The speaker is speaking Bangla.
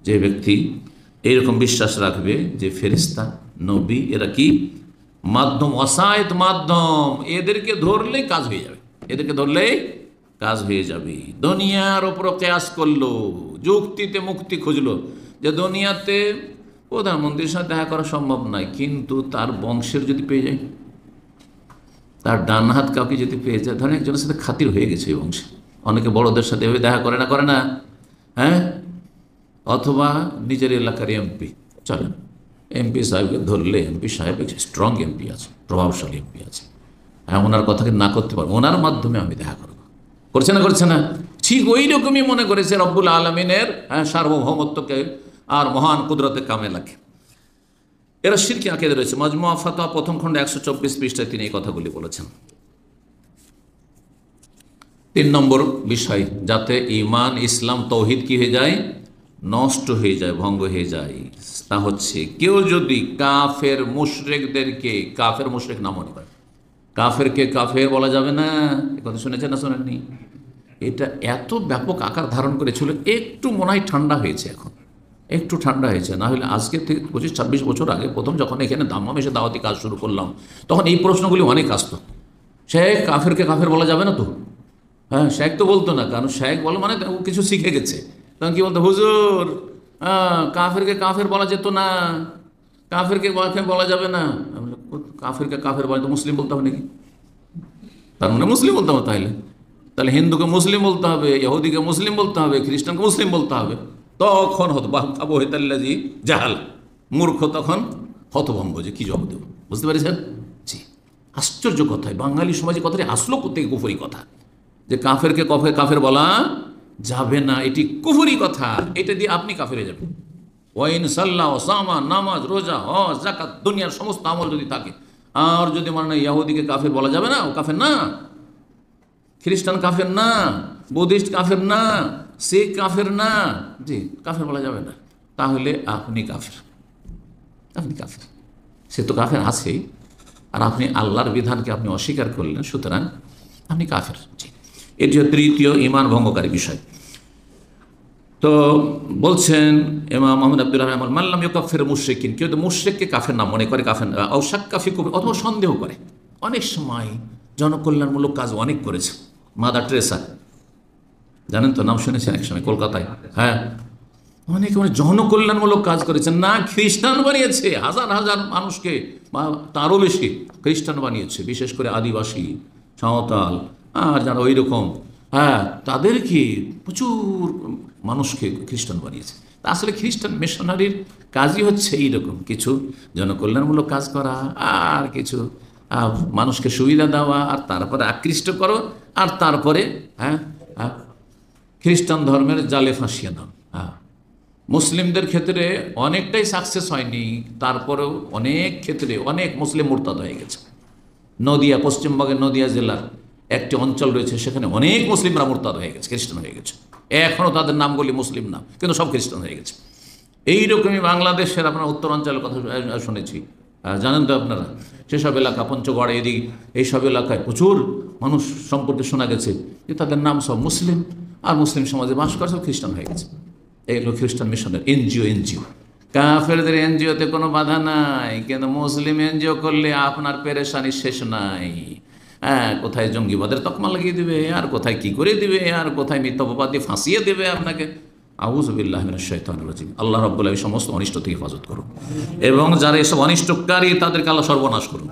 যে ব্যক্তি এইরকম বিশ্বাস রাখবে যে ফেরেশতা, নবী এরা কি মাধ্যম, অসায়ত মাধ্যম, এদেরকে ধরলেই কাজ হয়ে যাবে, এদেরকে ধরলেই কাজ হয়ে যাবে। দুনিয়ার ওপর কেয়াস করলো, যুক্তিতে মুক্তি খুঁজলো যে দুনিয়াতে প্রধানমন্ত্রীর সাথে দেখা করা সম্ভব নয়, কিন্তু তার বংশের যদি পেয়ে যায়, তার ডান হাত কাউকে যদি পেয়ে যায়, ধরেন একজনের সাথে খাতির হয়ে গেছে এই বংশে, অনেকে বড়দের সাথে এভাবে দেখা করে না, হ্যাঁ, অথবা নিজের এলাকার এমপি, চলেন এমপি সাহেবকে ধরলে, এমপি সাহেব স্ট্রং এমপি আছে, প্রভাবশালী এমপি আছে, হ্যাঁ, ওনার কথাকে না করতে পারবো, ওনার মাধ্যমে আমি দেখা করবো, করছে না, ঠিক ওই রকমই মনে করেছে রব্বুল আলমিনের সার্বভৌমত্বকে আর মহান কুদরতে কামে লাগে। এরা শিরকি আকীদা রয়েছে। মাজমুআ ফাতোয়া প্রথম খণ্ডে 124 পৃষ্ঠায় তিনি এই কথাগুলি বলেছেন। 3 নম্বর বিষয়, যাতে ঈমান, ইসলাম, তৌহিদ কি হয়ে যায়, নষ্ট হয়ে যায়, ভঙ্গ হয়ে যায়, তা হচ্ছে কেউ যদি কাফের মুশরিকদেরকে কাফের মুশরিক না মনে করে। কাফেরকে কাফের বলা যাবে না, এ কথা শুনেছেন না শোনেননি? এটা এত ব্যাপক আকার ধারণ করেছিল, একটু মনে হয় ঠান্ডা হয়েছে, এখন একটু ঠান্ডা হয়েছে, না হলে আজকে থেকে 25-26 বছর আগে প্রথম যখন এখানে দাম্মাম এসে দাওয়াতি কাজ শুরু করলাম, তখন এই প্রশ্নগুলি অনেক আসতো। শেখ, কাফেরকে কাফের বলা যাবে না তো? হ্যাঁ, শেখ তো বলতো না, কারণ শেখ বলো মানে ও কিছু শিখে গেছে, তখন কি বলতো, হুজুর কাফেরকে কাফের বলা যেত না, কাফেরকে কাফের বলা যাবে না। কাফেরকে কাফের বলা তো মুসলিম বলতে হবে নাকি? তার মানে মুসলিম বলতে হবে, তাহলে হিন্দুকে মুসলিম বলতে হবে, ইহুদিকে মুসলিম বলতে হবে, খ্রিস্টানকে মুসলিম বলতে হবে। তখন হতো আবু হেতাল্লাজি জাহাল, মূর্খ, তখন হতভম্ব যে কি জবাব দেব, বুঝতে পেরেছেন? জি, আশ্চর্য কথায় বাঙালি সমাজে কথাটি আসলো কোথেকে, কুফরি কথা, যে কাফেরকে কাফের বলা যাবে না, এটি কুফরি কথা, এটা দিয়ে আপনি কাফের হয়ে যাবেন। ওয়াইন সাল্লাহ, ওসামা, নামাজ, রোজা, হজ, যাকাত, দুনিয়ার সমস্ত আমল যদি থাকে, আর যদি মানে ইহুদিকে কাফের বলা যাবে না, ও কাফের না, খ্রিস্টান কাফের না, বুদ্ধিস্ট কাফের না, শিখ কাফের না, জি, কাফের বলা যাবে না, তাহলে আপনি কাফের, আপনি কাফের। সে তো কাফের আছেই, আর আপনি আল্লাহর বিধানকে আপনি অস্বীকার করলেন, সুতরাং আপনি কাফের। জি, এটি তৃতীয় ঈমান ভঙ্গকারী বিষয়। তো বলছেন ইমাম মুহাম্মদ আব্দুর রহমান, মাল্লাম ইউকাফির মুশরিকিন, কেউ তো মুশরিককে কাফের না মনে করে, কাফের আও শাক্কা ফি কুফরি, অথবা সন্দেহ করে। অনেক সময় জনকল্যাণমূলক কাজ অনেক করেছে, মাদার টেরেসা, জানেন তো, নাম শুনেছেন এক সময় কলকাতায়, হ্যাঁ, অনেকে অনেক জনকল্যাণমূলক কাজ করেছেন, না খ্রিস্টান বানিয়েছে, হাজার হাজার মানুষকে, বা তারও বেশি খ্রিস্টান বানিয়েছে, বিশেষ করে আদিবাসী, সাঁওতাল, আর যারা ওই রকম, হ্যাঁ, তাদেরকে প্রচুর মানুষকে খ্রিস্টান বানিয়েছে। তা আসলে খ্রিস্টান মিশনারির কাজই হচ্ছে এইরকম কিছু জনকল্যাণমূলক কাজ করা, আর কিছু মানুষকে সুবিধা দেওয়া, আর তারপরে আকৃষ্ট করো, আর তারপরে হ্যাঁ খ্রিস্টান ধর্মের জালে ফাঁসিয়ে দাও। হ্যাঁ, মুসলিমদের ক্ষেত্রে অনেকটাই সাকসেস হয়নি, তারপরেও অনেক ক্ষেত্রে অনেক মুসলিম মুরতাদ হয়ে গেছে। নদিয়া, পশ্চিমবঙ্গের নদিয়া জেলার একটি অঞ্চল রয়েছে, সেখানে অনেক মুসলিমরা মুরতাদ হয়ে গেছে, খ্রিস্টান হয়ে গেছে, এখনও তাদের নামগুলি মুসলিম নাম, কিন্তু সব খ্রিস্টান হয়ে গেছে। এইরকমই বাংলাদেশের আপনার উত্তরাঞ্চলের কথা শুনেছি, জানেন তো আপনারা, সেসব এলাকা, পঞ্চগড়, এদিক এইসব এলাকায় প্রচুর মানুষ সম্পর্কে শোনা গেছে যে তাদের নাম সব মুসলিম, আর মুসলিম সমাজে বাস করে সব খ্রিস্টান হয়ে গেছে। এইগুলো খ্রিস্টান মিশনের এনজিও। কাফেরদের এনজিওতে কোনো বাধা নাই, কিন্তু মুসলিম এনজিও করলে আপনার পেরেশানি শেষ নাই। হ্যাঁ, কোথায় জঙ্গিবাদের তকমা লাগিয়ে দেবে, আর কোথায় কি করে দিবে, আর কোথায় মিথ্যাবাদ দিয়ে ফাঁসিয়ে দেবে আপনাকে। আউযু বিল্লাহি মিনাশ শাইতানির রাজিম। আল্লাহ রাব্বুল আলামিন সমস্ত অনিষ্ট থেকে হেফাজত করুন, এবং যারা এসব অনিষ্টকারী তাদেরকে আল্লাহ সর্বনাশ করুন।